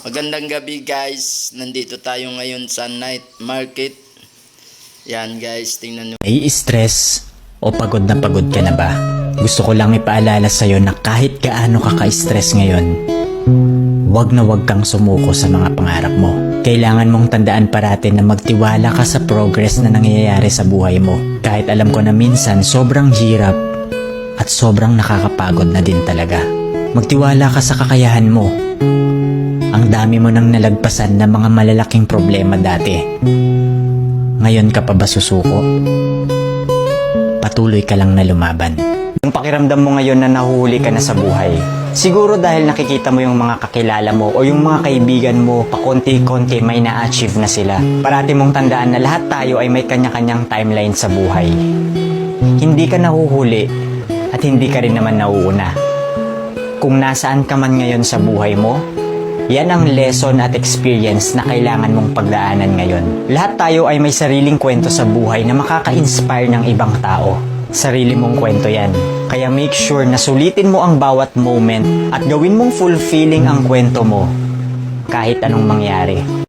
Magandang gabi guys. Nandito tayo ngayon sa night market. Yan guys, tingnan nyo. Nai-stress o pagod na pagod ka na ba? Gusto ko lang ipaalala sa'yo na kahit gaano ka ka-stress ngayon, wag na wag kang sumuko sa mga pangarap mo. Kailangan mong tandaan parati na magtiwala ka sa progress na nangyayari sa buhay mo. Kahit alam ko na minsan sobrang hirap at sobrang nakakapagod na din talaga. Magtiwala ka sa kakayahan mo. Ang dami mo nang nalagpasan na mga malalaking problema dati. Ngayon ka pa ba susuko? Patuloy ka lang na lumaban. Yung pakiramdam mo ngayon na nahuhuli ka na sa buhay, siguro dahil nakikita mo yung mga kakilala mo o yung mga kaibigan mo pakonti-konti may na-achieve na sila. Parati mong tandaan na lahat tayo ay may kanya-kanyang timeline sa buhay. Hindi ka nahuhuli at hindi ka rin naman nauuna. Kung nasaan ka man ngayon sa buhay mo, yan ang lesson at experience na kailangan mong pagdaanan ngayon. Lahat tayo ay may sariling kwento sa buhay na makaka-inspire ng ibang tao. Sarili mong kwento yan. Kaya make sure na sulitin mo ang bawat moment at gawin mong fulfilling ang kwento mo kahit anong mangyari.